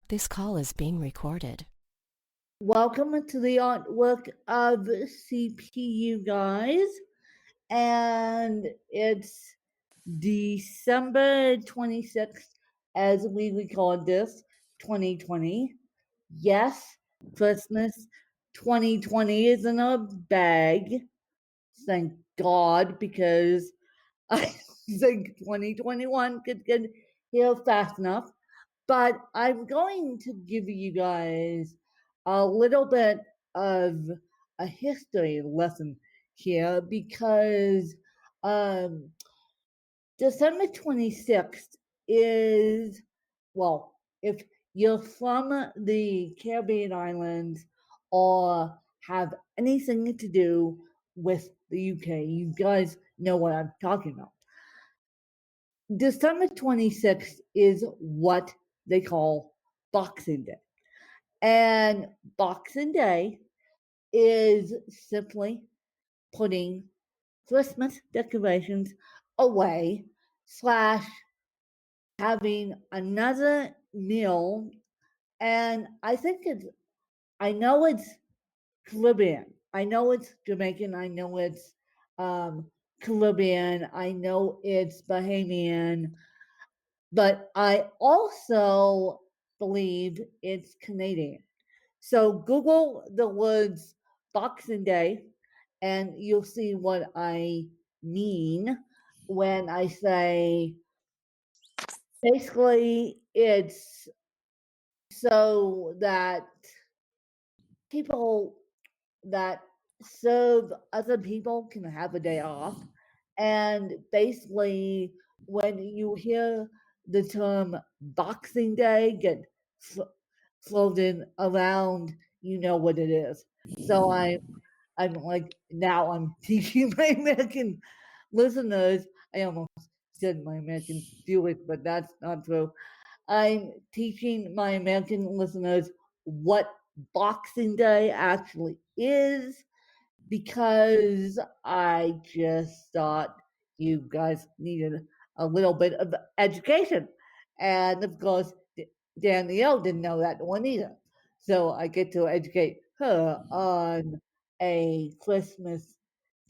This call is being recorded. Welcome to the artwork of CPU, guys. And it's December 26th as we record this, 2020. Yes, Christmas 2020 is in a bag. Thank God, because I think 2021 could get here fast enough. But I'm going to give you guys a little bit of a history lesson here because December 26th is, well, if you're from the Caribbean islands or have anything to do with the UK, you guys know what I'm talking about. December 26th is what they call Boxing Day. And Boxing Day is simply putting Christmas decorations away / having another meal. And I know it's Caribbean. I know it's Jamaican. I know it's Caribbean. I know it's Bahamian. But I also believe it's Canadian. So Google the words Boxing Day and you'll see what I mean when I say basically it's so that people that serve other people can have a day off. And basically, when you hear the term Boxing Day get floated around, you know what it is. So I'm like, now I'm teaching my American listeners. I almost said my American viewers, but that's not true. I'm teaching my American listeners what Boxing Day actually is because I just thought you guys needed a little bit of education. And of course, Danielle didn't know that one either. So I get to educate her on a Christmas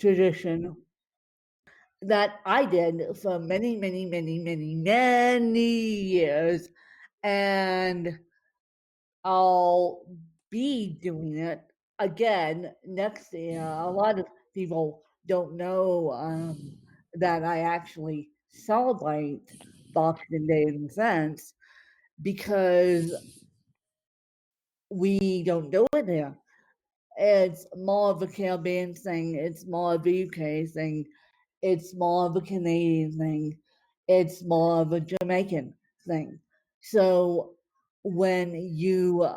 tradition that I did for many, many, many, many, many years. And I'll be doing it again next year. A lot of people don't know that I actually celebrate Boxing Day in a sense because we don't do it here. It's more of a Caribbean thing. It's more of a UK thing. It's more of a Canadian thing. It's more of a Jamaican thing. So when you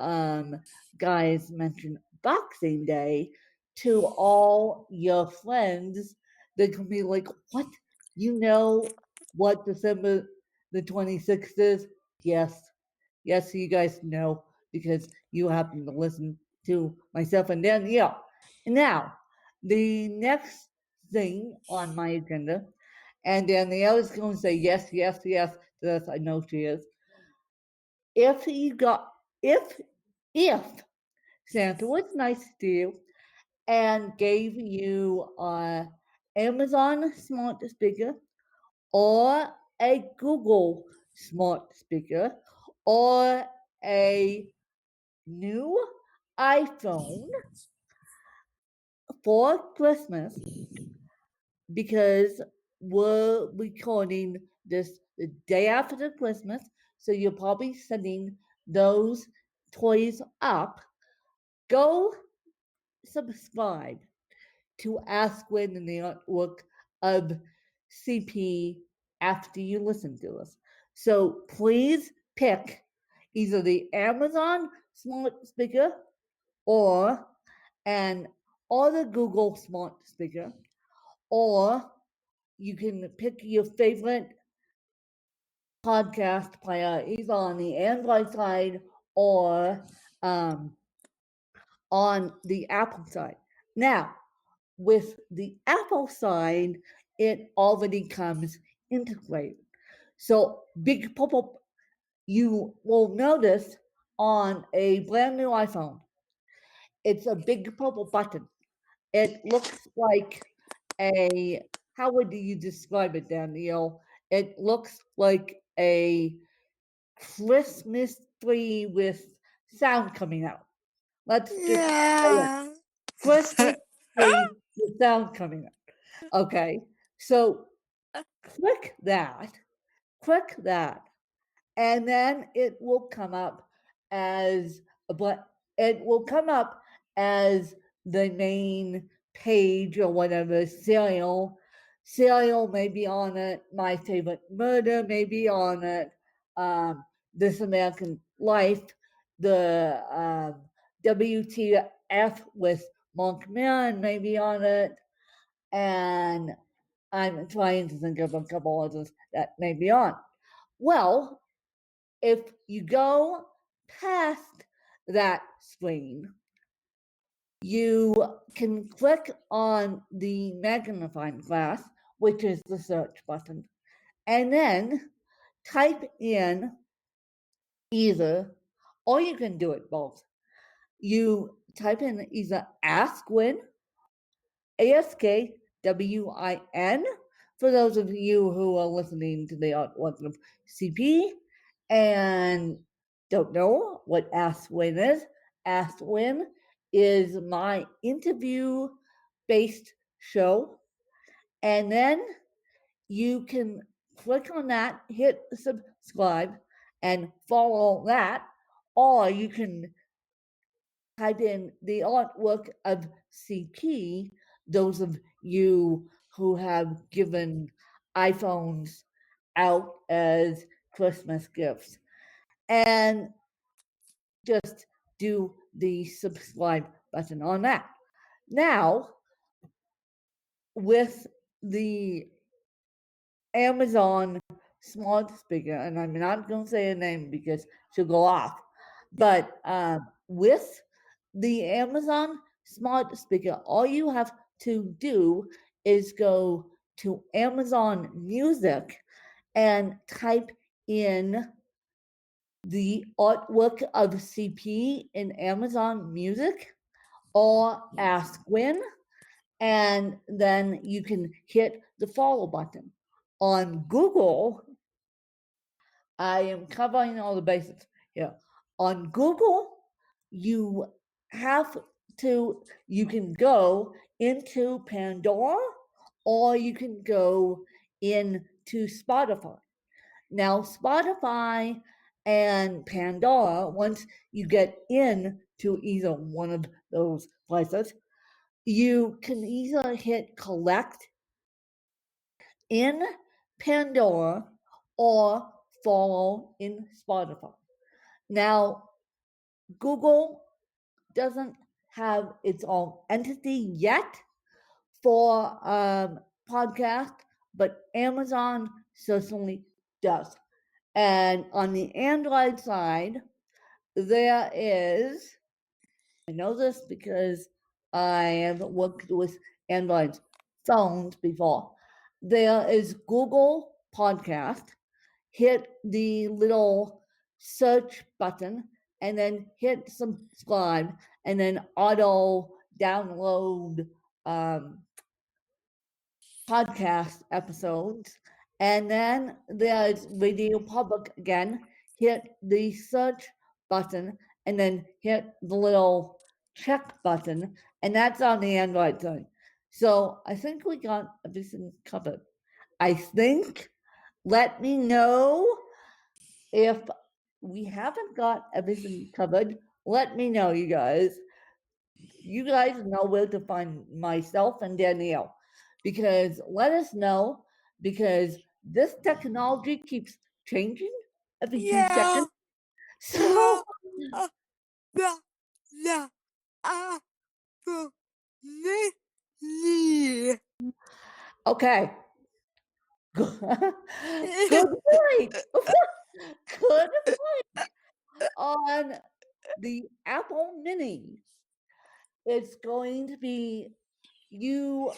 guys mention Boxing Day to all your friends, they can be like, "What? You know what December the 26th is?" Yes, yes, you guys know because you happen to listen to myself and Danielle. And now, the next thing on my agenda, and Danielle is going to say yes, yes, yes to this. I know she is. If you got, if Santa was nice to you and gave you a Amazon smart speaker or a Google smart speaker or a new iPhone for Christmas because we're recording this the day after Christmas, so you're probably sending those toys up. Go subscribe to Ask Gwen and the Artwork of CP after you listen to us. So please pick either the Amazon smart speaker or an or the Google smart speaker, or you can pick your favorite podcast player either on the Android side or on the Apple side. Now, with the Apple side, it already comes integrated. So big pop-up, you will notice on a brand new iPhone. It's a big purple button. It looks like a, how would you describe it, Danielle? It looks like a Christmas tree with sound coming out. Let's just say it. Yeah. Christmas tree with sound coming out. Okay, so click that, and then it will come up as it will come up as the main page or whatever. Serial may be on it. My Favorite Murder may be on it. This American Life, the WTF with Mark Maron may be on it, and I'm trying to think of a couple others that may be on. Well, if you go past that screen, you can click on the magnifying glass, which is the search button, and then type in either, or you can do it both. You type in either AskWin, ASKWIN, for those of you who are listening to the Artwork of CP and don't know what AskWin is. AskWin is my interview-based show, and then you can click on that, hit subscribe, and follow that, or you can type in the Artwork of CP, those of you who have given iPhones out as Christmas gifts, and just do the subscribe button on that. Now, with the Amazon smart speaker, and I'm not going to say a name because she'll go off, but with the Amazon smart speaker, all you have to do is go to Amazon Music and type in the Artwork of CP in Amazon Music or AskWin, and then you can hit the follow button. On Google, I am covering all the bases here. On Google, you can go into Pandora or you can go into Spotify. Now, Spotify and Pandora, once you get into either one of those places, you can either hit collect in Pandora or follow in Spotify. Now, Google doesn't have its own entity yet for podcast, but Amazon certainly does. And on the Android side, there is, I know this because I have worked with Android phones before. There is Google Podcast. Hit the little search button and then hit subscribe and then auto download podcast episodes. And then there's Radio Public again. Hit the search button and then hit the little check button, and that's on the Android side. So I think we got everything covered. I think. Let me know if we haven't got everything covered. Let me know, you guys. You guys know where to find myself and Danielle, because let us know, because this technology keeps changing every few Yeah. seconds. So okay. Good point. Good point. On the Apple Mini, it's going to be you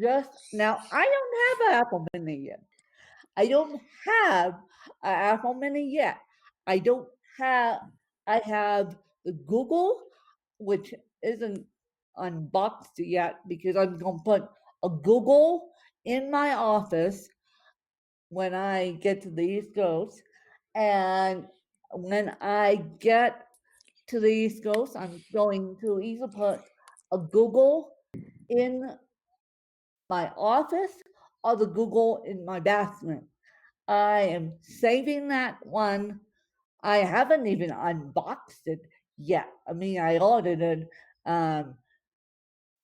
just now. I don't have an Apple Mini yet. I don't have an Apple Mini yet. I don't have I have the Google, which isn't unboxed yet because I'm going to put a Google in my office when I get to the East Coast. And when I get to the East Coast, I'm going to either put a Google in my office or the Google in my bathroom. I am saving that one. I haven't even unboxed it yet. I mean, I ordered it.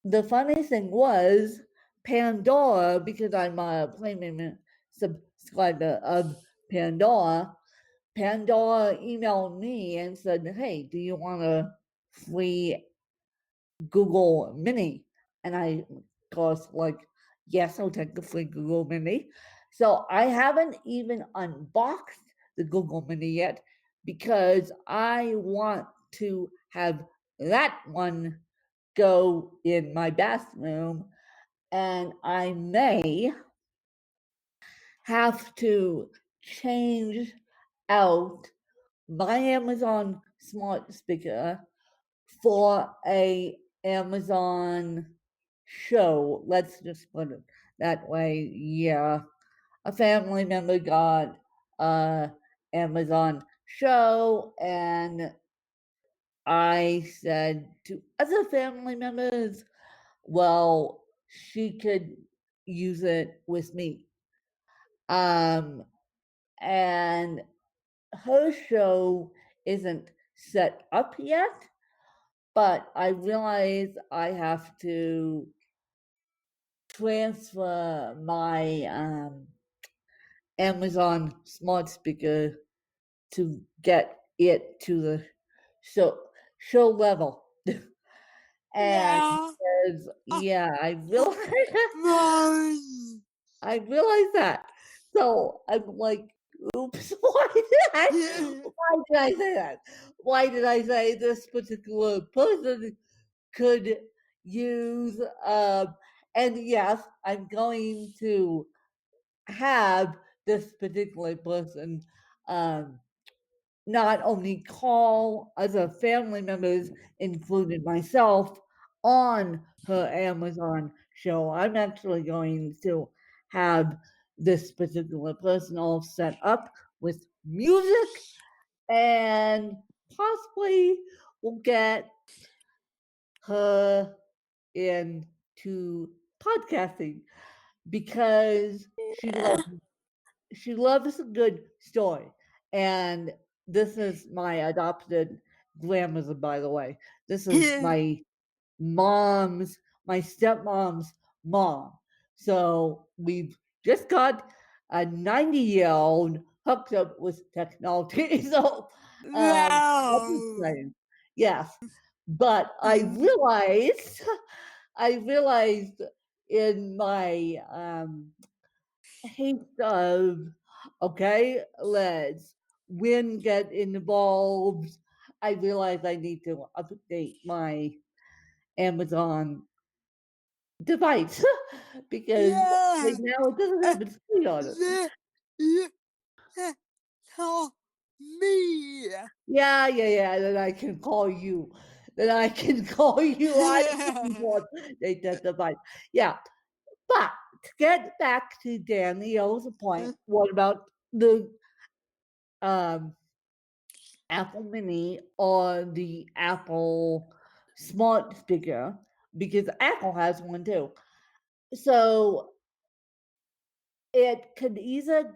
The funny thing was Pandora, because I'm a premium subscriber of Pandora. Pandora emailed me and said, "Hey, do you want a free Google Mini?" And I, of course, like, yes, I'll take the free Google Mini. So I haven't even unboxed the Google Mini yet because I want to have that one go in my bathroom, and I may have to change out my Amazon smart speaker for a Amazon show. Let's just put it that way. Yeah. A family member got a Amazon show, and I said to other family members, well, she could use it with me. And her show isn't set up yet, but I realize I have to transfer my Amazon smart speaker to get it to the show level. And yeah, I realized that. So I'm like, oops, why did I say that? Why did I say this particular person could use and yes, I'm going to have this particular person not only call other family members, including myself, on her Amazon show. I'm actually going to have this particular person all set up with music, and possibly we'll get her into podcasting because she loves a good story. And this is my adopted grandmother, by the way. This is my stepmom's mom. So we've just got a 90-year-old hooked up with technology. So that's exciting. Yes. But I realized in my haste of, okay, let's get involved. I realized I need to update my Amazon device because right now it doesn't have its screen on it. Tell me. Yeah. Then I can call you. I can update that device. Yeah. But to get back to Danielle's point, what about the Apple Mini or the Apple Smart Speaker? Because Apple has one too. So it could either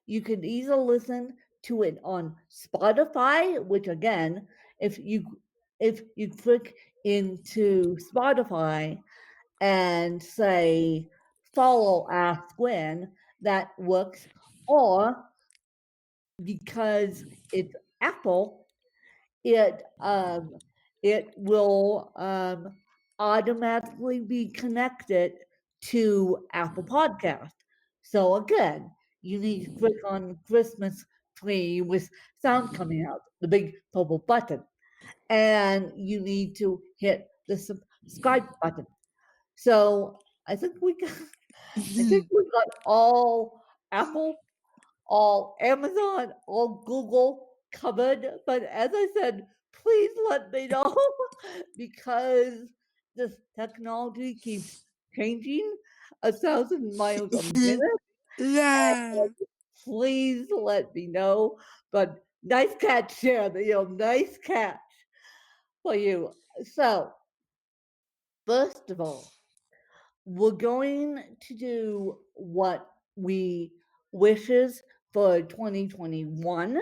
you could either listen to it on Spotify, which again, if you click into Spotify and say follow Ask Gwen, that works. Or because it's Apple, it will automatically be connected to Apple Podcast. So again, you need to click on Christmas tree with sound coming out, the big purple button, and you need to hit the subscribe button. So I think we got all Apple, all Amazon, all Google, covered. But as I said, please let me know because this technology keeps changing 1,000 miles a minute. Yeah. Please let me know. But nice catch, Sharon. Nice catch for you. So, first of all, we're going to do what we wishes for 2021.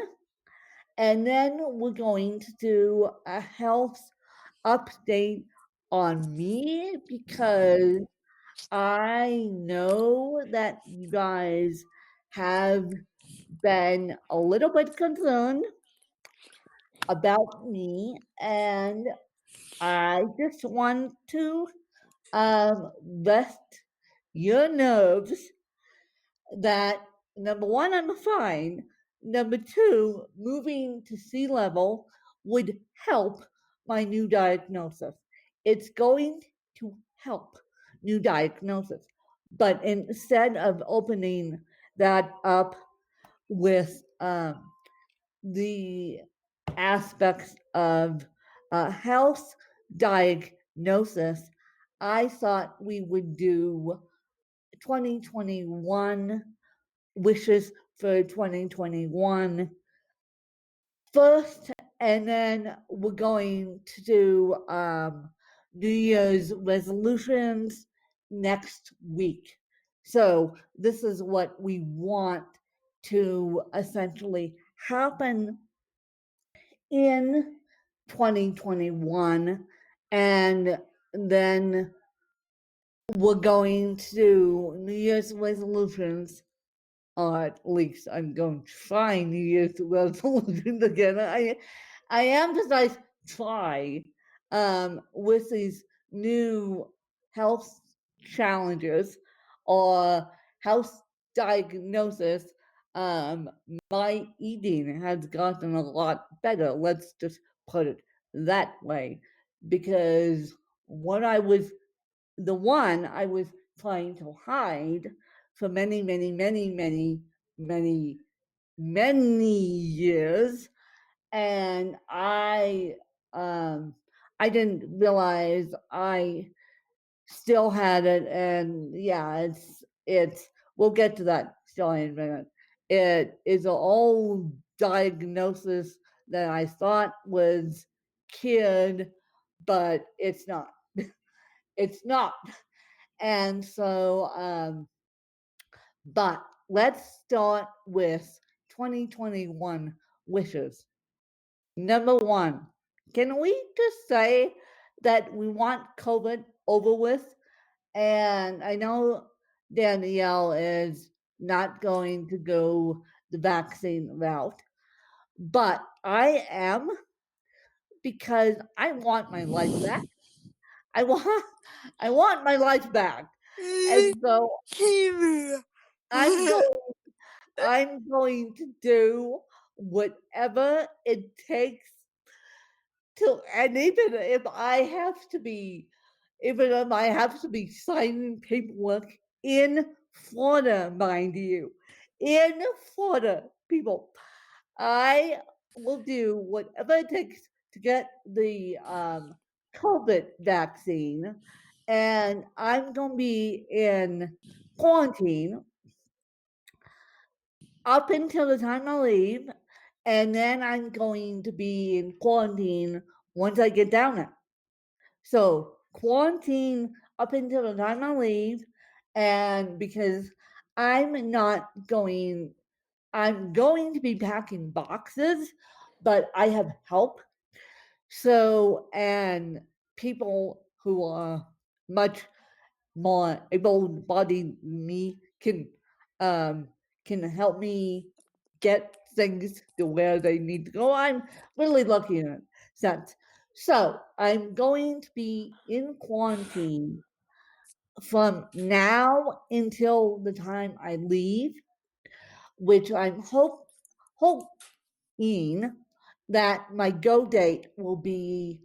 And then we're going to do a health update on me because I know that you guys have been a little bit concerned about me, and I just want to rest your nerves that number one, I'm fine. Number two, moving to sea level would help my new diagnosis. It's going to help new diagnosis. But instead of opening that up with the aspects of health diagnosis, I thought we would do 2021 wishes for 2021 first, and then we're going to do New Year's resolutions next week. So this is what we want to essentially happen in 2021, and then we're going to do New Year's resolutions, or at least I'm going to try New Year's resolutions again. I emphasize try with these new health challenges or health diagnosis. My eating has gotten a lot better. Let's just put it that way, because what I was the one I was trying to hide for many, many, many, many, many, many years, and I didn't realize I still had it, and yeah, it's we'll get to that still in a minute. It is an old diagnosis that I thought was cured, but it's not. It's not. And so, but let's start with 2021 wishes. Number one, can we just say that we want COVID over with? And I know Danielle is not going to go the vaccine route, but I am, because I want my life back. I want my life back. And so I'm going to do whatever it takes to, and even if I have to be, even if I have to be signing paperwork in Florida, mind you, in Florida, people, I will do whatever it takes to get the COVID vaccine, and I'm going to be in quarantine up until the time I leave, and then I'm going to be in quarantine once I get down there. So quarantine up until the time I leave, and because I'm going to be packing boxes, but I have help. So, and people who are much more able-bodied than me can help me get things to where they need to go. I'm really lucky in that sense. So I'm going to be in quarantine from now until the time I leave, which I'm hoping that my go date will be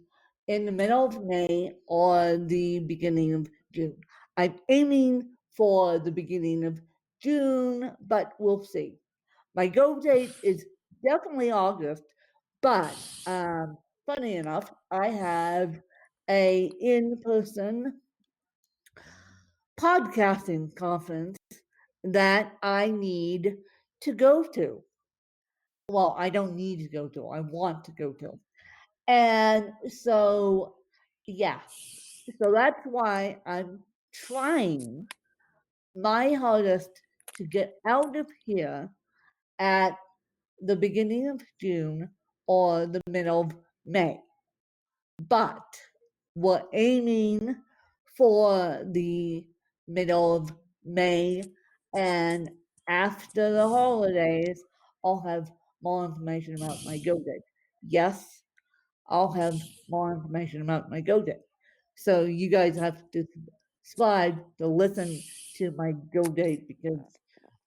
in the middle of May or the beginning of June. I'm aiming for the beginning of June, but we'll see. My go date is definitely August. But funny enough, I have a in-person podcasting conference that I need to go to. Well, I don't need to go to, I want to go to. And so, yeah, so that's why I'm trying my hardest to get out of here at the beginning of June or the middle of May. But we're aiming for the middle of May, and after the holidays, I'll have more information about my go date. Yes, I'll have more information about my go date. So you guys have to subscribe to listen to my go date because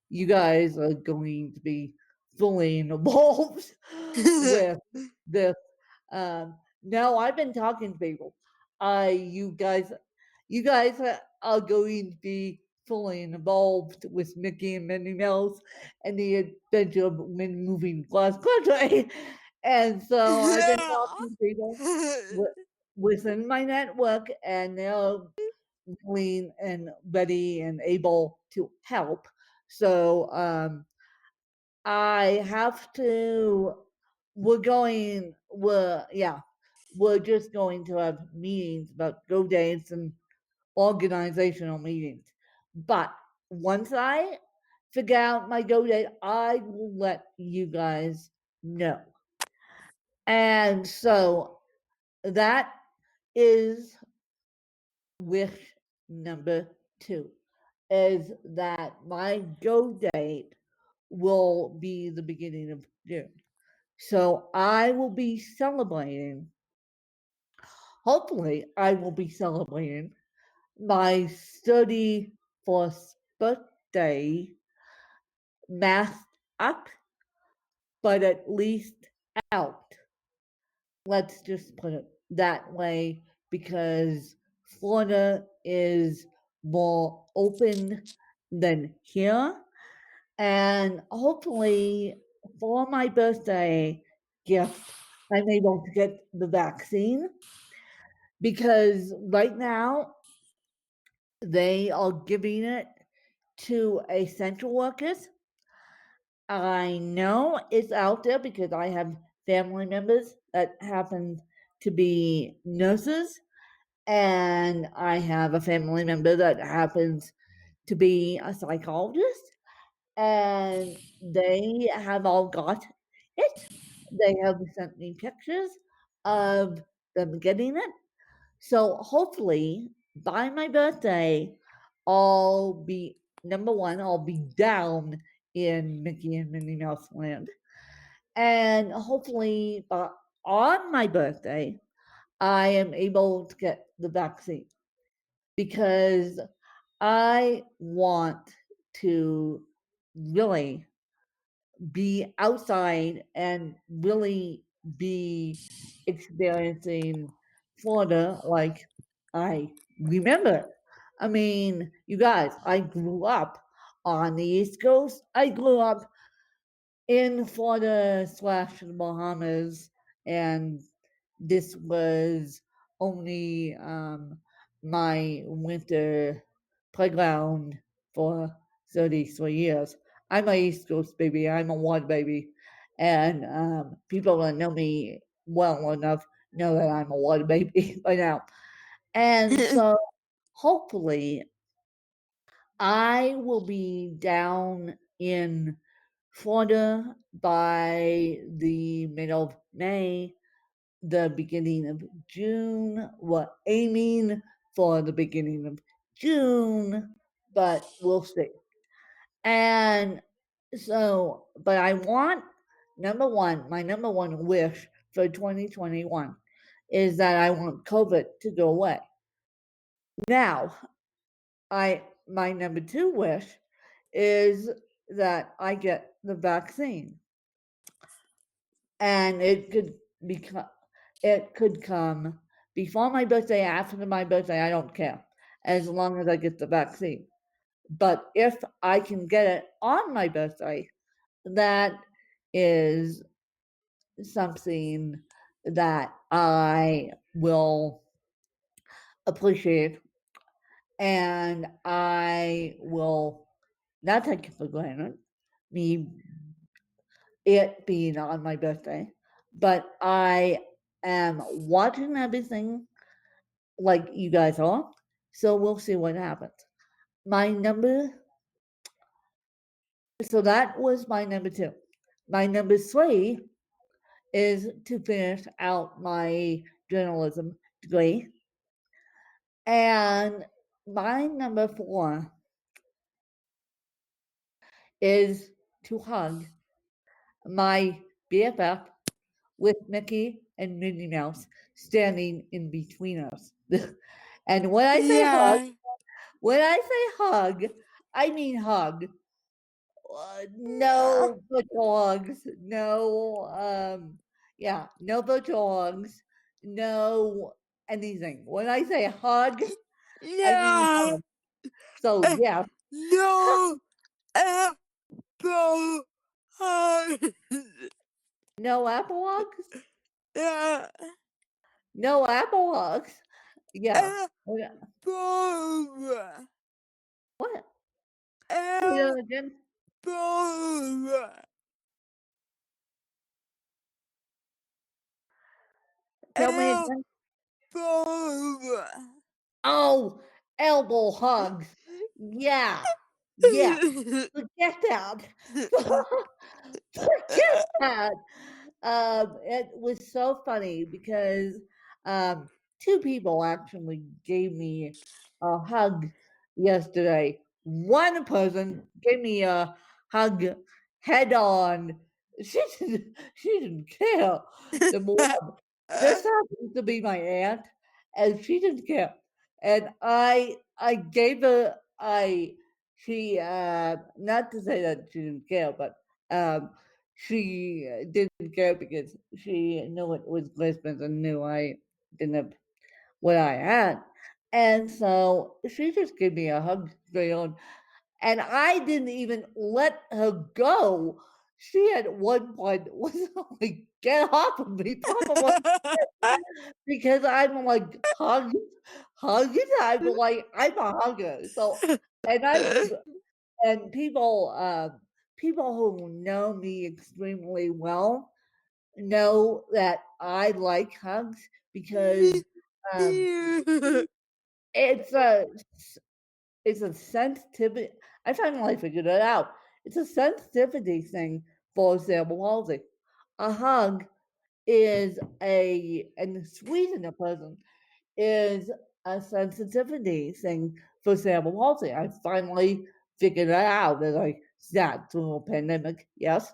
you guys are going to be fully involved with this. No, I've been talking to people. You guys are going to be fully involved with Mickey and Minnie Mouse and the Adventure of When Moving Cross Country. And so I've been talking to people within my network, and they're willing and ready and able to help. So I have to. We're just going to have meetings about go dates and organizational meetings. But once I figure out my go date, I will let you guys know. And so that is wish number 2, is that my go date will be the beginning of June. So I will be celebrating, hopefully, I will be celebrating my 34th birthday masked up, but at least out. Let's just put it that way, because Florida is more open than here. And hopefully, for my birthday gift, I'm able to get the vaccine, because right now they are giving it to essential workers. I know it's out there because I have family members that happen to be nurses, and I have a family member that happens to be a psychologist, and they have all got it. They have sent me pictures of them getting it. So hopefully by my birthday, I'll be number one, I'll be down in Mickey and Minnie Mouse Land. And hopefully on my birthday, I am able to get the vaccine, because I want to really be outside and really be experiencing Florida like I remember. I mean, you guys, I grew up on the East Coast. I grew up in Florida slash the Bahamas, and this was only my winter playground for 33 years. I'm a East Coast baby. I'm a water baby, and people that know me well enough know that I'm a water baby by now. And so, hopefully, I will be down in Florida by the middle of May, the beginning of June. We're aiming for the beginning of June, but we'll see. And so, but I want my number one wish for 2021 is that I want COVID to go away. Now, my number 2 wish is that I get the vaccine. And it could come before my birthday, after my birthday, I don't care, as long as I get the vaccine. But if I can get it on my birthday, that is something that I will appreciate and I will not take it for granted, me it being on my birthday, but I am watching everything like you guys are. So we'll see what happens. My number, so that was my number 2. My number 3 is to finish out my journalism degree. And my number 4 is to hug my BFF with Mickey and Minnie Mouse standing in between us. And when I say hug, I mean hug. No dogs, no no dogs, no anything. When I say hug, I mean hug. So yeah, No apple hugs. no apple hugs, Yeah. no apple hugs. Yeah. Apple. What? Say that again. Apple. Tell me again. Apple. Oh, elbow hugs. Yeah. Yeah. Forget that. Forget that. It was so funny because 2 people actually gave me a hug yesterday. One person gave me a hug head on. She didn't care. The one just happens to be my aunt, and she didn't care. And I gave her she not to say that she didn't care, but she didn't care because she knew it was Christmas and knew I didn't have what I had. And so she just gave me a hug straight on. And I didn't even let her go. She at one point was like, get off of me, Papa, because I'm like, hugs. I'm like, I'm a hugger. So, and I and people who know me extremely well know that I like hugs because it's a it's a sensitivity. I finally figured it out. It's a sensitivity thing for cerebral palsy. A hug is and squeezing a person is a sensitivity thing for cerebral palsy. I finally figured it out as I sat through a pandemic. Yes,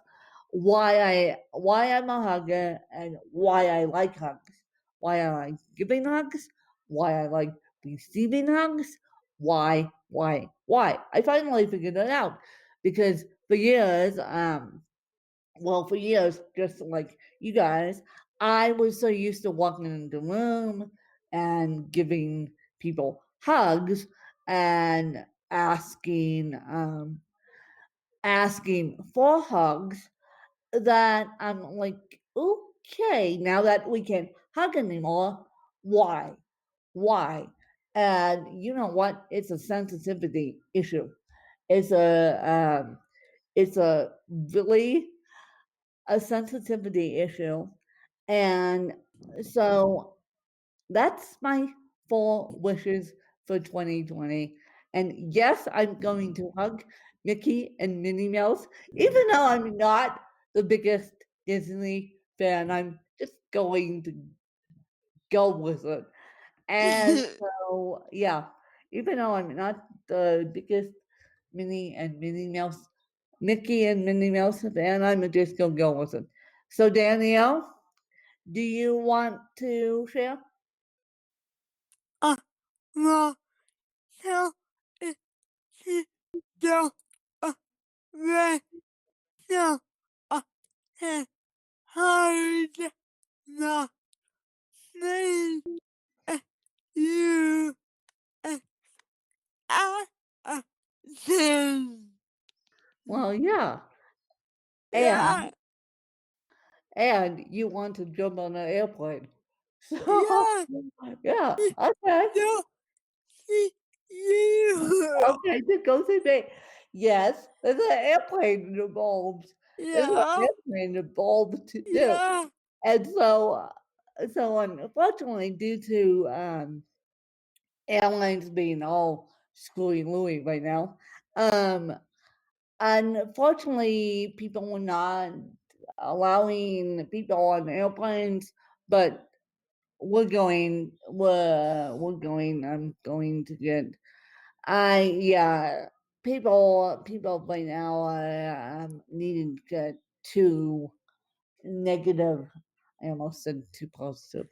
why I'm a hugger and why I like hugs, why I like giving hugs, why I like receiving hugs, why. I finally figured it out because for years, for years, just like you guys, I was so used to walking into the room and giving people hugs and asking for hugs that I'm like, okay, now that we can't hug anymore, why? Why? And you know what? It's a sensitivity issue. It's it's a really a sensitivity issue. And so that's my 4 wishes for 2020. And yes, I'm going to hug Mickey and Minnie Mouse, even though I'm not the biggest Disney fan. I'm just going to go with it. And so, yeah, even though I'm not the biggest Mickey and Minnie Mouse fan, I'm just going to go with it. So, Danielle, do you want to share? Well, so she don't right so hard the thing you I Well, yeah. And yeah and you want to jump on an airplane. So, yeah, y- okay. no, yeah, Okay, to go to the yes, there's an airplane involved. There's an yeah, airplane involved to do. yeah, And so unfortunately, due to airlines being all screwy looey right now, um, unfortunately, people were not allowing people on airplanes, but we're going. I'm going to get yeah, people right now needing to get two negative. I almost said too positive.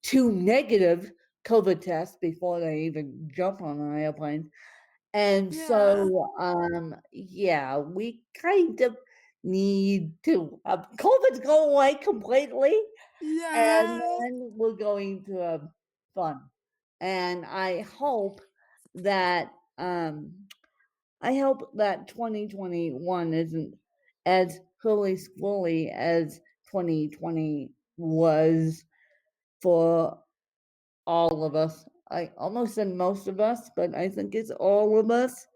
Two negative COVID tests before they even jump on an airplane. And yeah, so yeah, we kind of need to have COVID go away completely, and yeah, then we're going to have fun. And that um I hope that 2021 isn't as hurly swirly as 2020 was for all of us. I almost said most of us, but I think it's all of us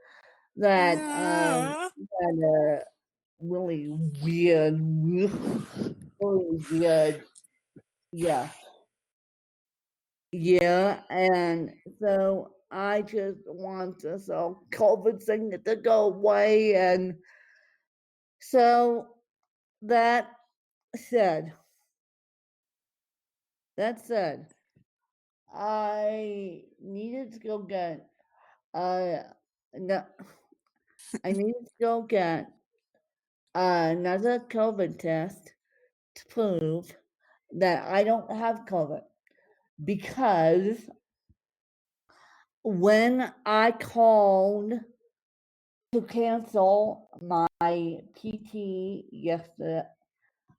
that yeah, had a really weird, really weird, yeah, yeah. And so I just want this whole COVID thing to go away. And so that said, that said, I needed to go get uh no, I needed to go get another COVID test to prove that I don't have COVID, because when I called to cancel my PT yesterday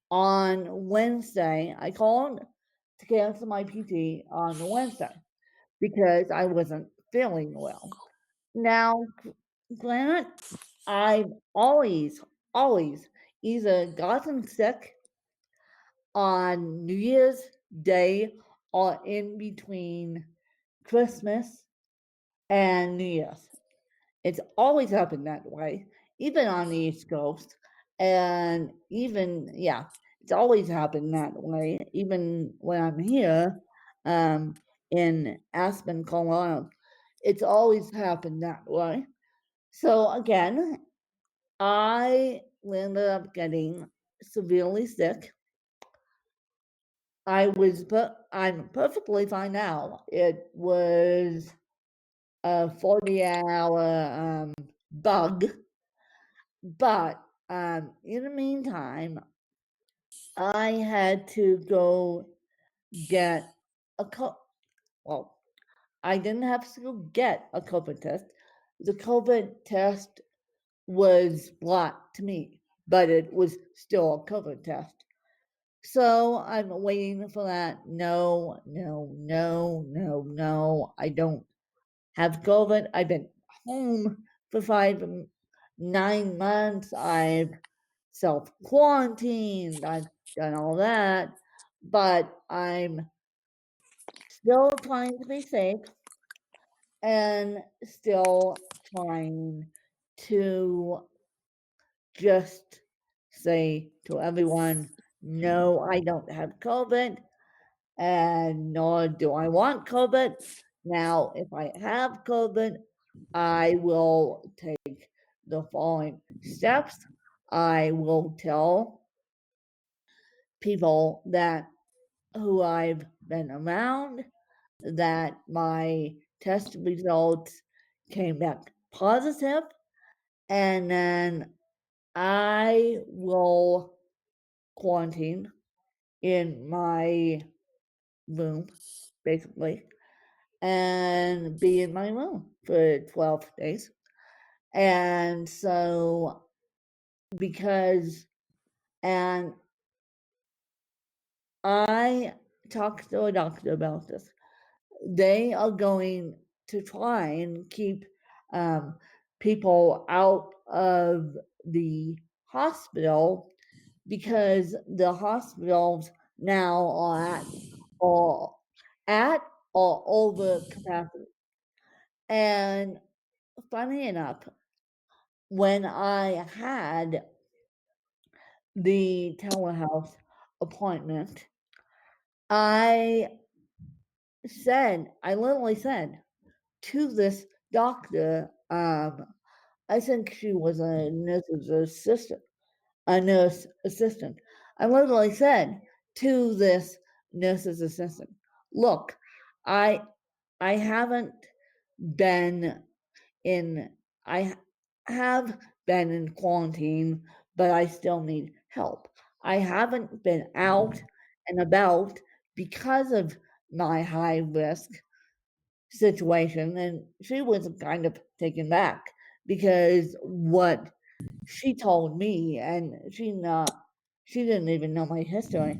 on Wednesday, I called to cancel my PT on Wednesday because I wasn't feeling well. Now, granted, I've always either gotten sick on New Year's Day or in between Christmas and New Year's. It's always happened that way, even on the East Coast. And even, yeah, it's always happened that way, even when I'm here in Aspen, Colorado. It's always happened that way. So again, I ended up getting severely sick. I'm perfectly fine now. It was a 40-hour bug, but in the meantime, I had to go get a well, I didn't have to go get a COVID test. The COVID test was brought to me, but it was still a COVID test. So I'm waiting for that. No, no, no, no, no. I don't have COVID. I've been home for 9 months. I've self quarantined. I've done all that, but I'm still trying to be safe and still trying to just say to everyone, no, I don't have COVID, and nor do I want COVID. Now, if I have COVID, I will take the following steps. I will tell people that who I've been around that my test results came back positive, and then I will quarantine in my room, basically, and be in my room for 12 days. And so, because, and I talked to a doctor about this, they are going to try and keep people out of the hospital because the hospitals now are at or over capacity. And funny enough, when I had the telehealth appointment, I literally said to this doctor, I think she was a nurse's assistant, a nurse assistant. I literally said to this nurse's assistant, look, I haven't been in I have been in quarantine, but I still need help. I haven't been out and about because of my high risk situation. And she was kind of taken back because what she told me, and she didn't even know my history.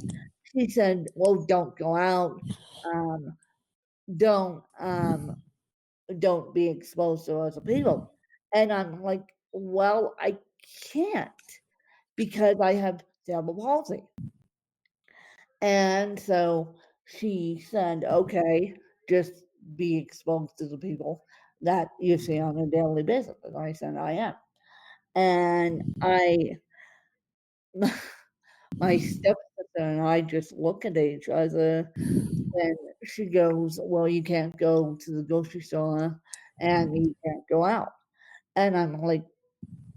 She said, well, don't go out, um, don't don't be exposed to other people. And I'm like, well, I can't because I have cerebral palsy. And so she said, okay, just be exposed to the people that you see on a daily basis. And I said, I am. And my stepsister and I just look at each other, and she goes, well, you can't go to the grocery store and you can't go out. And I'm like,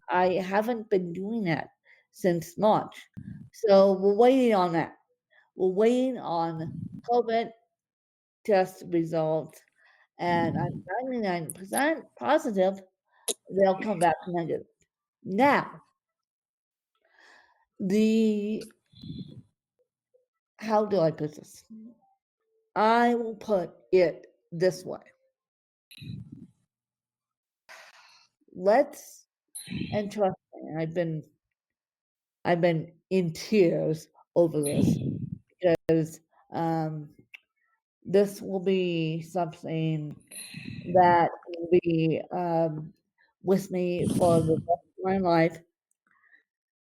I haven't been doing that since March. So we're waiting on that. We're waiting on COVID test results, and I'm 99% positive they'll come back negative. Now, how do I put this? I will put it this way. And trust me, I've been in tears over this because this will be something that will be with me for the rest of my life.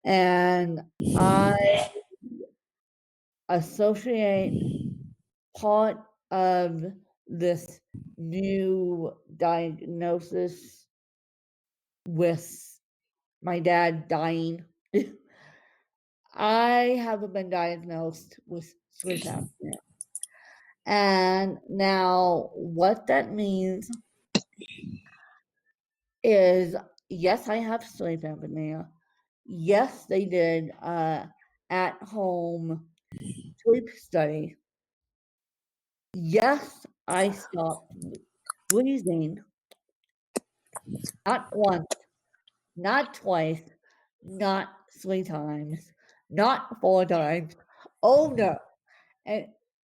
And I associate part of this new diagnosis with my dad dying. I haven't been diagnosed with sleep apnea. And now, what that means is yes, I have sleep apnea. Yes, they did at home sleep study. Yes, I stopped breathing not once, not twice, not 3 times, not 4 times. Oh no. And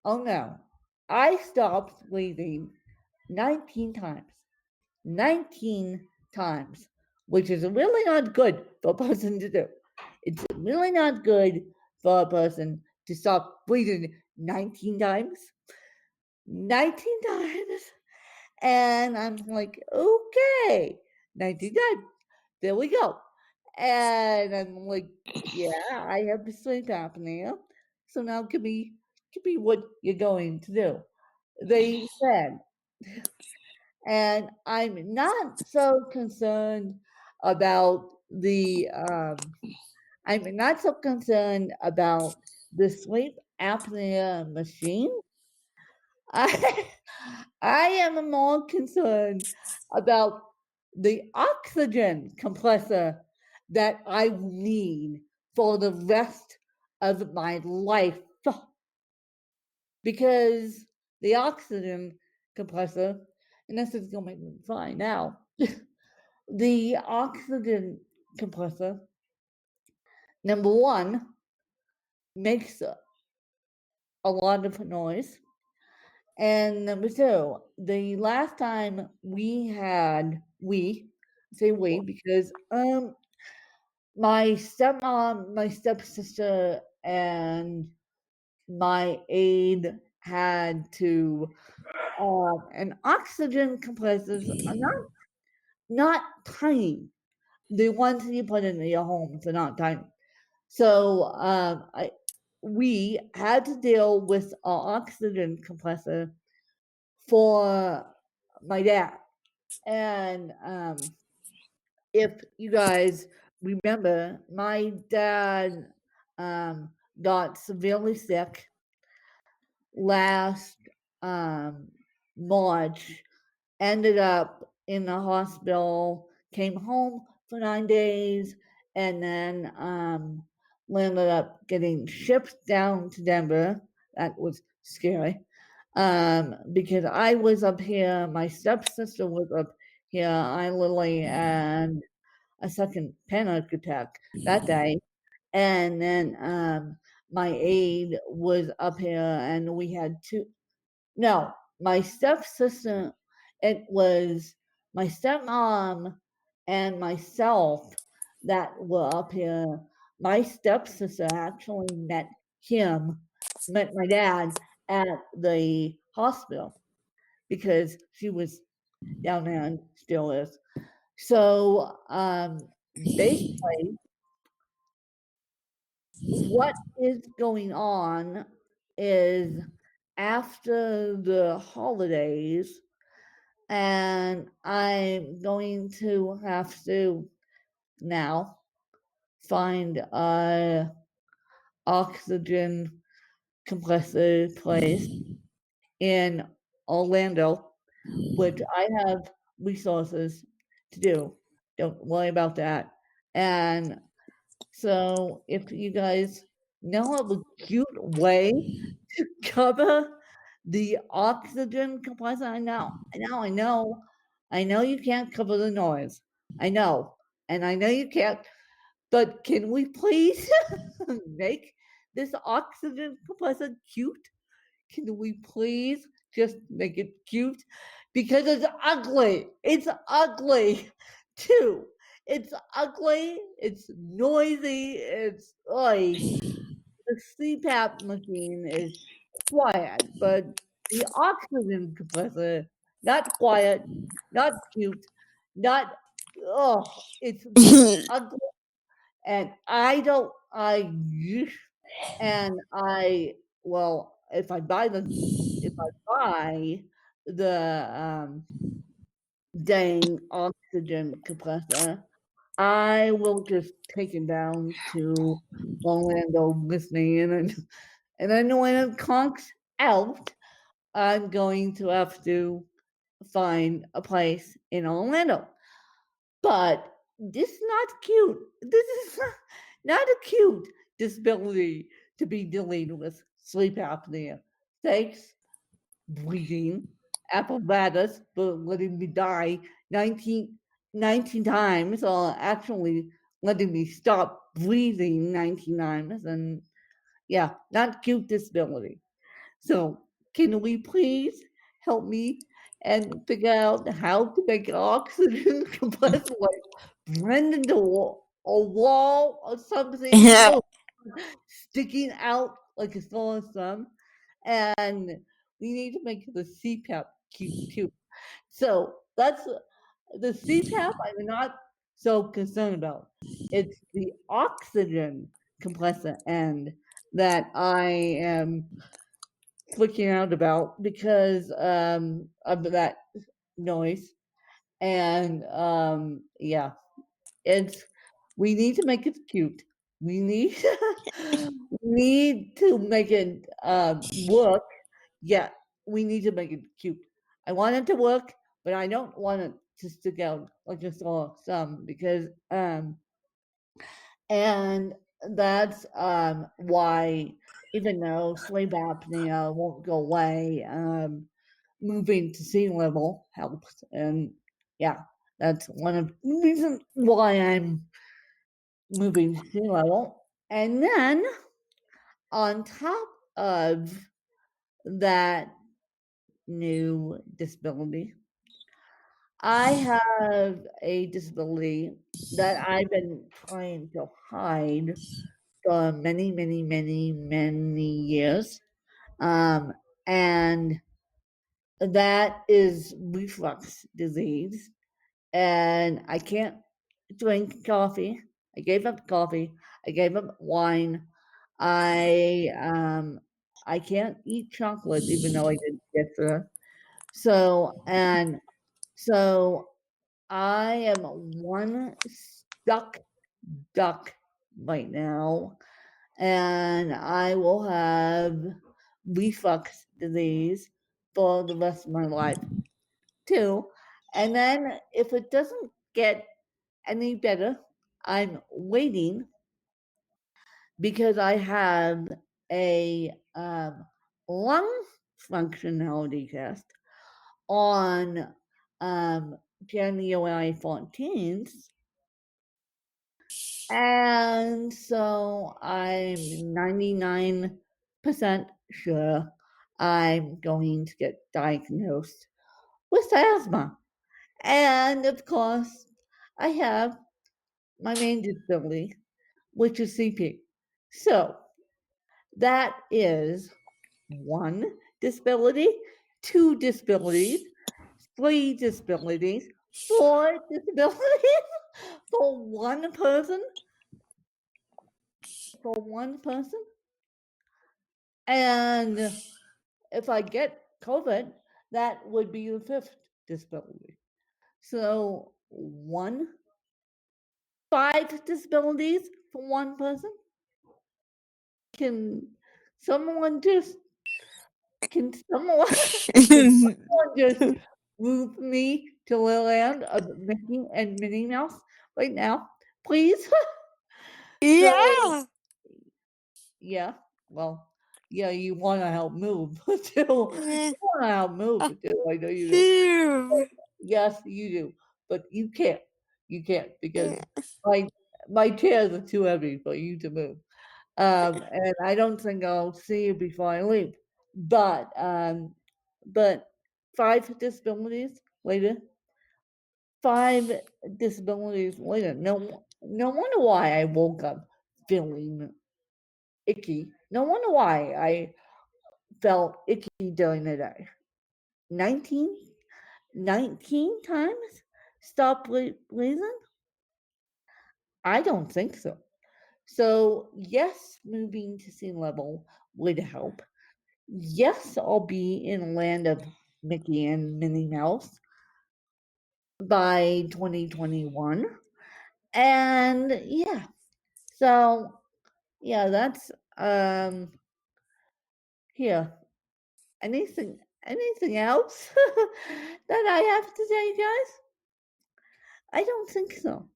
oh no. I stopped breathing 19 times. 19 times, which is really not good for a person to do. It's really not good for a person to stop breathing 19 times. 19 times. And I'm like, okay, 19 times. There we go. And I'm like, yeah, I have sleep apnea. So now give me what you're going to do. They said, and I'm not so concerned about I'm not so concerned about the sleep apnea machine. I am more concerned about the oxygen compressor that I need for the rest of my life. Because the oxygen compressor, and this is going to make me fine now, the oxygen compressor, number one, makes a lot of noise. And number two, the last time we say we because my stepmom, my stepsister, and my aide had to and oxygen compressors are not tiny. The ones you put in your homes are not tiny. So we had to deal with an oxygen compressor for my dad. And if you guys remember, my dad got severely sick last March, ended up in the hospital, came home for 9 days, and then landed up getting shipped down to Denver. That was scary because I was up here, my stepsister was up here, I literally had a second panic attack that day. And then my aide was up here, and we had my stepsister, it was my stepmom and myself that were up here. My stepsister actually met my dad at the hospital because she was down there and still is. So basically, what is going on is after the holidays, and I'm going to have to now find a oxygen compressor place in Orlando, which I have resources to do. Don't worry about that. And so if you guys know of a cute way to cover the oxygen compressor, I know you can't cover the noise. I know, and I know you can't, but can we please make this oxygen compressor cute? Can we please just make it cute? Because it's ugly. It's ugly too. It's ugly. It's noisy. It's like the CPAP machine is quiet, but the oxygen compressor, not quiet, not cute, not, it's ugly. And well, if I buy the dang oxygen compressor, I will just take it down to Orlando with me, and then when it conks out, I'm going to have to find a place in Orlando. But this is not cute. This is not a cute disability to be dealing with sleep apnea. Thanks, breathing apparatus, for letting me die 19 times, or actually letting me stop breathing 19 times. And yeah, not cute disability. So can we please help me and figure out how to make an oxygen compressor, like run into a wall or something, sticking out like a solar sun, and we need to make the CPAP cute too. So that's the CPAP I'm not so concerned about. It's the oxygen compressor end that I am freaking out about because of that noise. And yeah, it's we need to make it cute. We need we need to make it work. Yeah, we need to make it cute. I want it to work, but I don't want it to stick out like a sore thumb because and that's why even though sleep apnea won't go away, moving to sea level helps. And yeah, that's one of the reasons why I'm moving to sea level. And then on top of that new disability, I have a disability that I've been trying to hide for many, many, many, many years. And that is reflux disease. And I can't drink coffee I gave up coffee. I gave up wine. I can't eat chocolate even though I did yesterday. So I am one stuck duck right now, and I will have reflux disease for the rest of my life too. And then if it doesn't get any better, I'm waiting because I have a lung functionality test on January 14th. And so I'm 99% sure I'm going to get diagnosed with asthma. And of course, I have my main disability, which is CP. So that is 1 disability, 2 disabilities, 3 disabilities, 4 disabilities for one person. For one person. And if I get COVID, that would be the 5th disability. So 5 disabilities for one person. Can someone just can someone just move me to the land of Mickey and Minnie Mouse right now, please? Yeah. Yeah. Well, yeah, you want to help move too. You want to help move too. I know you do. Here. Yes, you do, but you can't. You can't because my chairs are too heavy for you to move. And I don't think I'll see you before I leave. But 5 disabilities later. 5 disabilities later. No wonder why I woke up feeling icky. No wonder why I felt icky during the day. 19 times stop breathing? I don't think so. So yes, moving to sea level would help. Yes, I'll be in the land of Mickey and Minnie Mouse by 2021. And yeah, so yeah, that's here. Anything else that I have to say, guys? I don't think so.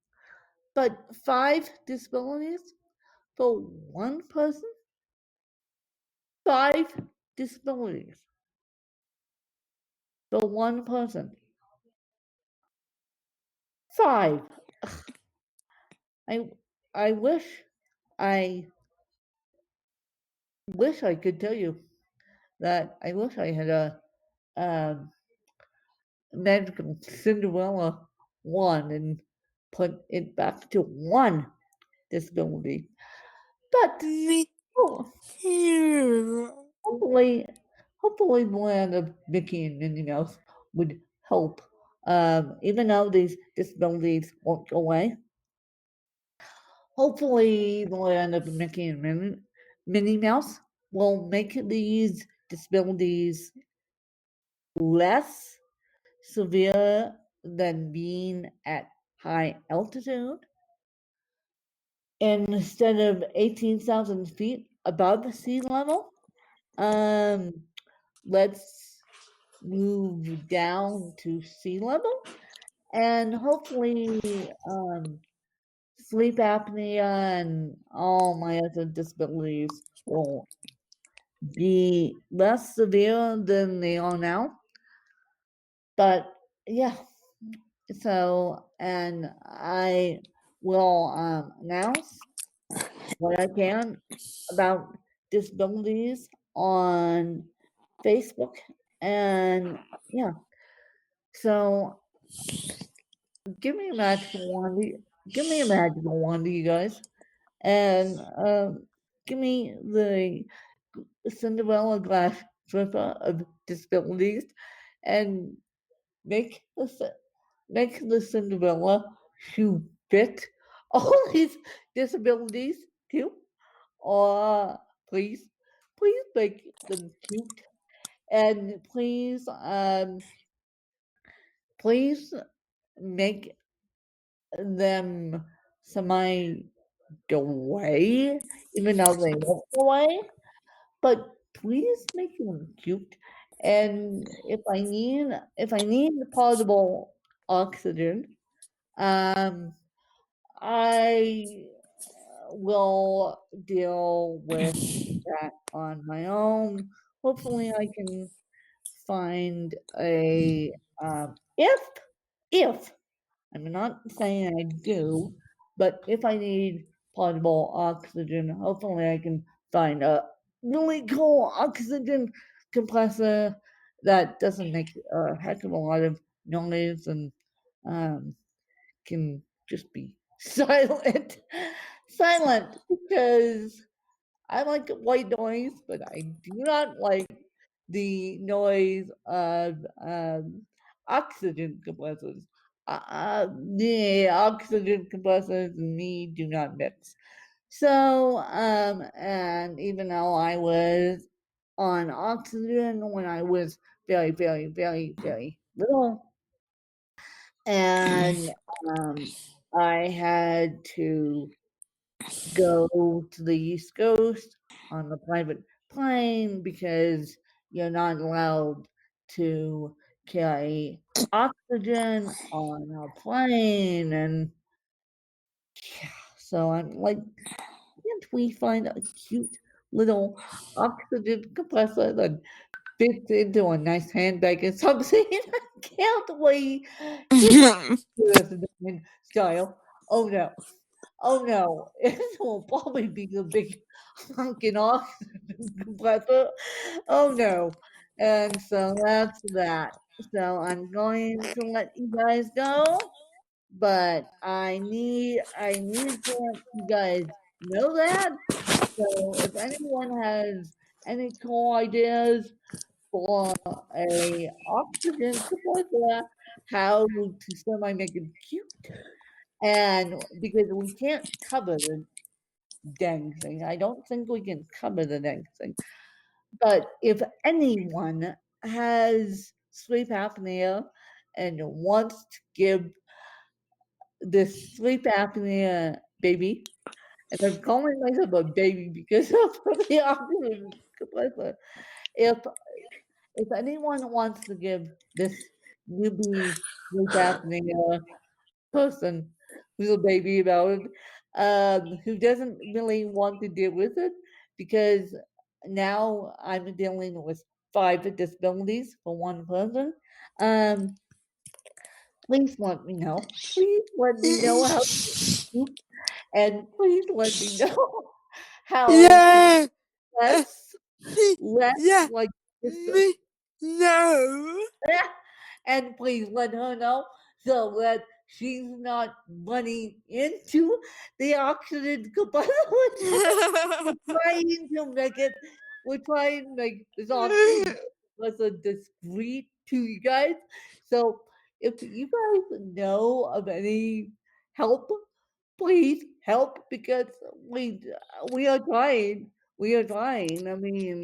But 5 disabilities for one person? 5 disabilities for one person. 5. I I wish I could tell you that I wish I had a magical Cinderella wand and put it back to 1 disability. But Me oh, here. hopefully the land of Mickey and Minnie Mouse would help. Even though these disabilities won't go away, hopefully the land of Mickey and Minnie Mouse will make these disabilities less severe than being at high altitude. And instead of 18,000 feet above sea level, let's move down to sea level, and hopefully sleep apnea and all my other disabilities will be less severe than they are now. But yeah, so and I will announce what I can about disabilities on Facebook, and yeah, so give me a magical wand. Give me a magical wand, you guys, and give me the Cinderella glass slipper of disabilities, and make the Cinderella shoe fit all these disabilities too. Or please make them cute, and please make them semi go away, even though they won't go away. But please make them cute. And if I need portable oxygen, um, I will deal with that on my own. Hopefully, I can find a if I'm not saying I do, but if I need portable oxygen, hopefully I can find a really cool oxygen compressor that doesn't make a heck of a lot of noise and um, can just be silent. Silent because I like white noise, but I do not like the noise of oxygen compressors. The oxygen compressors and me do not mix. So, and even though I was on oxygen when I was very little, and I had to go to the East Coast on a private plane because you're not allowed to carry oxygen on a plane. And yeah, so I'm like, can't we find a cute little oxygen compressor that fits into a nice handbag or something? Can't we? Can't we do this in style? Oh no. Oh no, it will probably be the big honking oxygen compressor. Oh no. And so that's that. So I'm going to let you guys go, but I need to let you guys know that. So if anyone has any cool ideas for a oxygen compressor, how to semi make it cute, and because we can't cover the dang thing. I don't think we can cover the dang thing. But if anyone has sleep apnea and wants to give this sleep apnea baby, and I'm calling myself a baby because of the oxygen compressor. If if anyone wants to give this newbie sleep apnea person who's a baby about it, who doesn't really want to deal with it because now I'm dealing with 5 disabilities for one person. Um, please let me know. Please let me know how to, and please let me know how Yeah. less less Yeah. like this. Me. No. And please let her know so that she's not running into the oxygen compressor. We're trying to make it. We're trying to make this oxygen compressor discreet to you guys. So if you guys know of any help, please help because we we are trying. We are trying. I mean,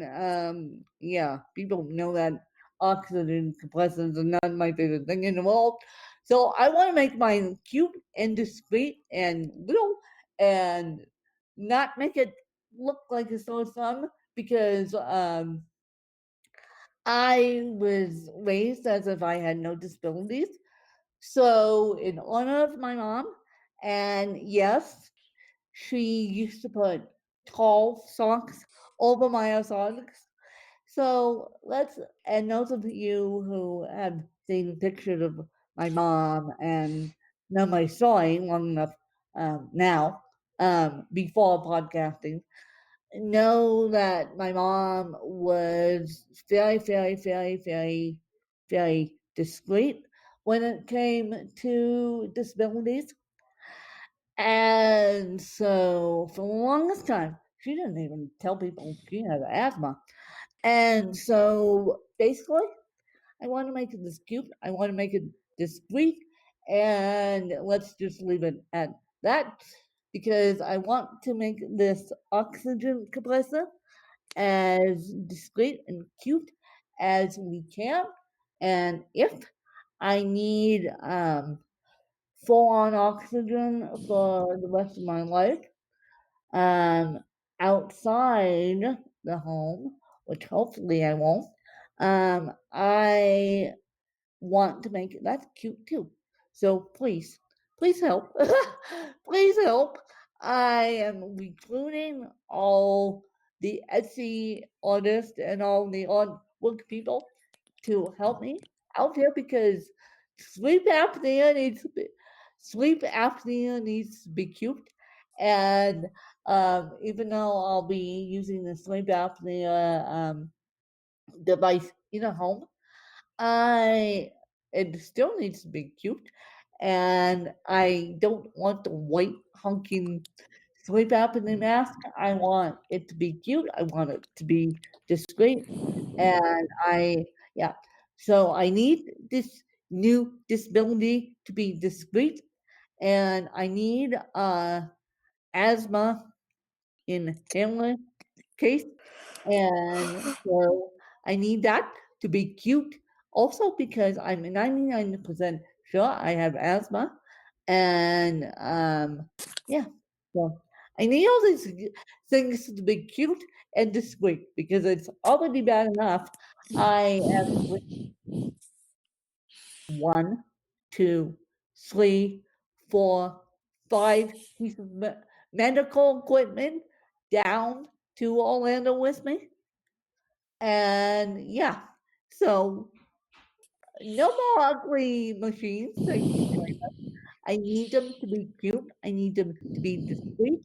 yeah, people know that oxygen compressors are not my favorite thing in the world. So I want to make mine cute and discreet and little and not make it look like a sore thumb because I was raised as if I had no disabilities. So in honor of my mom, and yes, she used to put tall socks over my socks. So let's, and those of you who have seen pictures of my mom and know my story long enough now, before podcasting, know that my mom was very discreet when it came to disabilities. And so for the longest time, she didn't even tell people she had asthma. And so basically, I want to make it this cute. I want to make it discreet. And let's just leave it at That's because I want to make this oxygen compressor as discreet and cute as we can. And if I need full on oxygen for the rest of my life, outside the home, which hopefully I won't, I want to make it that's cute too. So please, please help. Please help. I am recruiting all the Etsy artists and all the artwork people to help me out here because sleep apnea needs to be sleep apnea needs to be cute. And even though I'll be using the sleep apnea device in a home, I it still needs to be cute, and I don't want the white honking sleep apnea mask. I want it to be cute. I want it to be discreet, and yeah. So I need this new disability to be discreet, and I need asthma inhaler case, and so I need that to be cute. Also, because I'm 99% sure I have asthma, and yeah, so I need all these things to be cute and discreet because it's already bad enough. I am with 1, 2, 3, 4, 5 pieces of medical equipment down to Orlando with me. And yeah, so no more ugly machines. Thank you very much. I need them to be cute. I need them to be discreet.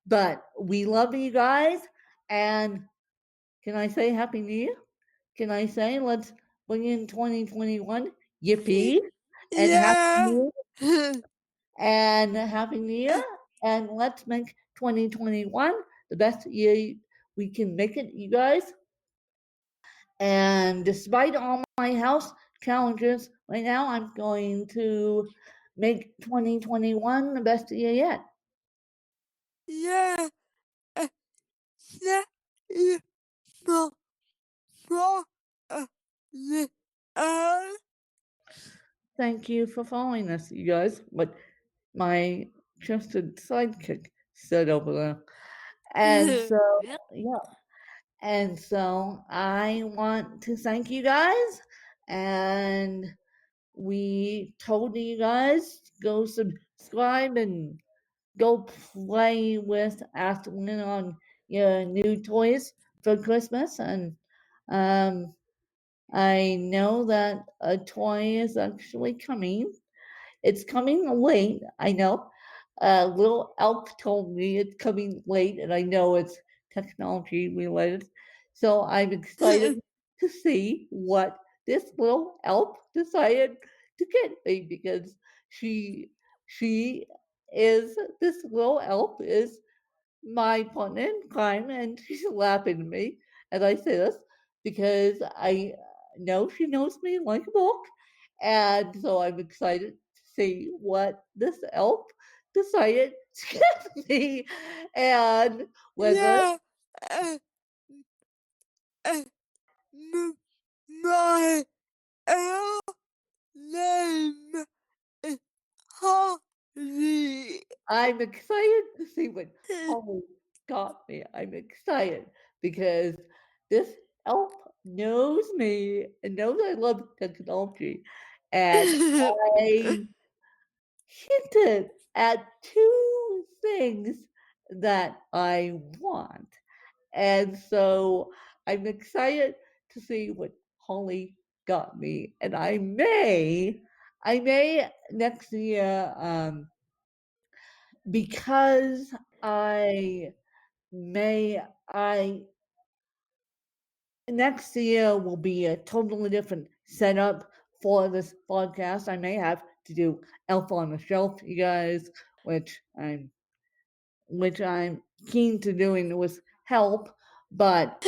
But we love you guys. And can I say Happy New Year? Can I say let's bring in 2021? Yippee! And Happy New Yeah. Year! And Happy New Year! And let's make 2021 the best year we can make it, you guys. And despite all my house challenges, right now I'm going to make 2021 the best year yet. Yeah. Yeah. Yeah. No. No. Yeah. Thank you for following us, you guys. But my trusted sidekick said over there. And so, yeah. And so I want to thank you guys. And we told you guys go subscribe and go play with Ashlyn on your new toys for Christmas. And I know that a toy is actually coming. It's coming late, I know. Little Elf told me it's coming late, and I know it's technology related. So I'm excited to see what this little elf decided to get me because she she is this little elf is my partner in crime, and she's laughing at me as I say this because I know she knows me like a book, and so I'm excited to see what this elf decided to get me, and whether Yeah. Uh, uh, my name is Holly. I'm excited to see what Holly got me. I'm excited because this elf knows me and knows I love technology. And I hinted at two things that I want. And so I'm excited to see what Holly got me. And I may next year, because may I next year will be a totally different setup for this podcast. I may have to do Elf on the Shelf, you guys, which I'm keen to doing with help. But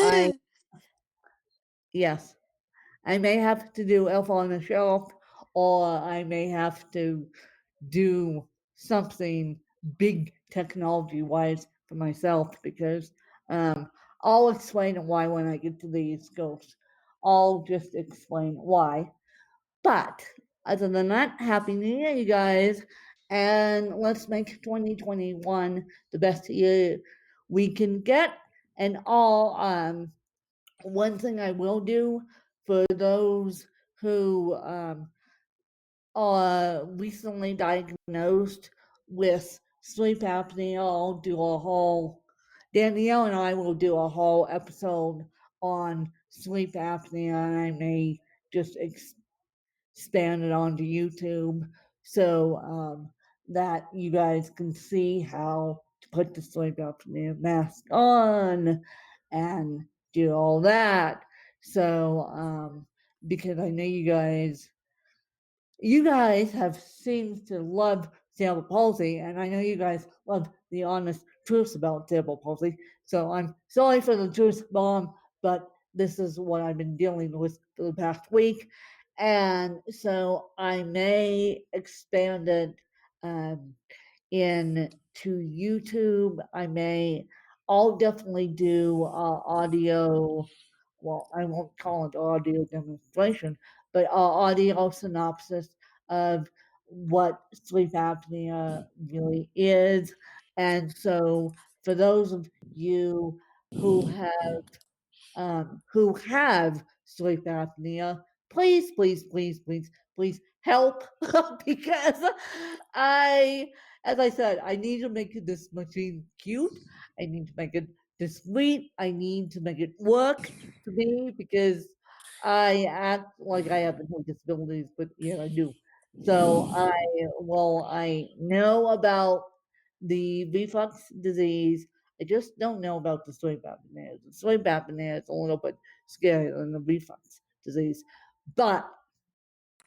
yes, I may have to do Elf on the Shelf, or I may have to do something big technology wise for myself because I'll explain why when I get to the East Coast. I'll just explain why. But other than that, Happy New Year, you guys. And let's make 2021 the best year we can get. And one thing I will do for those who are recently diagnosed with sleep apnea, I'll do a whole, Danielle and I will do a whole episode on sleep apnea, and I may just expand it onto YouTube so that you guys can see how to put the sleep apnea mask on and do all that. So, because I know you guys have seemed to love cerebral palsy, and I know you guys love the honest truth about cerebral palsy. So I'm sorry for the truth bomb, but this is what I've been dealing with for the past week. And so I may expand it into YouTube. I'll definitely do audio. Well, I won't call it audio demonstration, but audio synopsis of what sleep apnea really is. And so, for those of you who have sleep apnea, please, please, please, please, please help because as I said, I need to make this machine cute. I need to make it discreet. I need to make it work for me because I act like I have no disabilities, but yeah, I do. So I know about the reflux disease. I just don't know about the sleep apnea. The sleep apnea is a little bit scarier than the reflux disease, but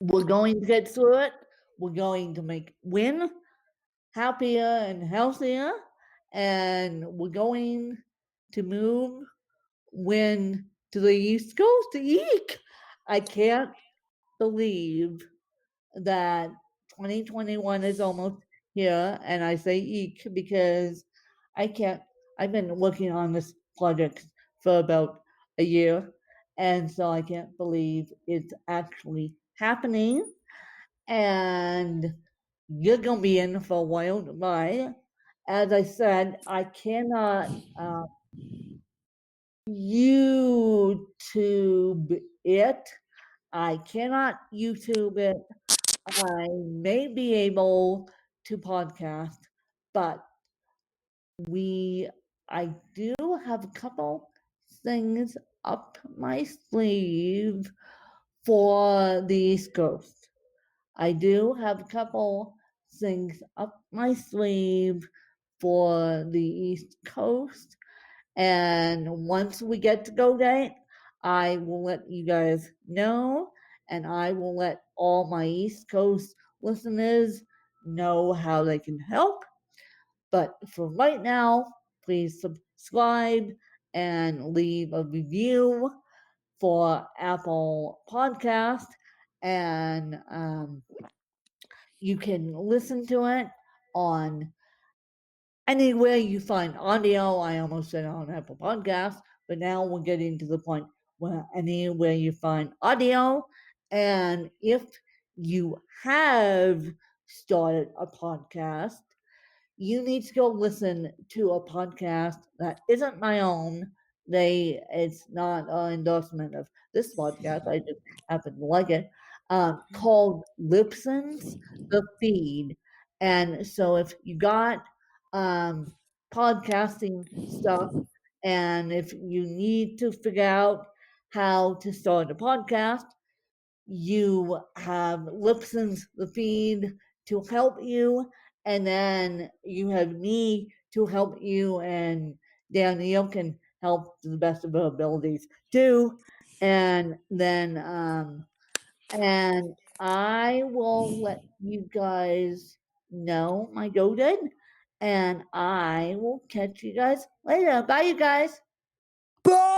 we're going to get through it. We're going to make win happier and healthier, and we're going to move when to the East Coast. Eek! I can't believe that 2021 is almost here, and I say eek because I can't. I've been working on this project for about a year, and so I can't believe it's actually happening. And you're gonna be in for a wild ride. As I said, I cannot YouTube it. I cannot YouTube it. I may be able to podcast, but I do have a couple things up my sleeve for the East Coast. I do have a couple things up my sleeve for the East Coast. And once we get to go date, I will let you guys know, and I will let all my East Coast listeners know how they can help. But for right now, please subscribe and leave a review for Apple Podcast, and you can listen to it on anywhere you find audio. I almost said on Apple Podcasts, but now we're getting to the point where anywhere you find audio. And if you have started a podcast, you need to go listen to a podcast that isn't my own. It's not an endorsement of this podcast. I just happen to like it. Called Lipson's The Feed. And so if you got podcasting stuff, and if you need to figure out how to start a podcast, you have Lipson's The Feed to help you, and then you have me to help you, and Danielle can help to the best of her abilities too. And then and I will let you guys know my go date, and I will catch you guys later. Bye, you guys. Bye.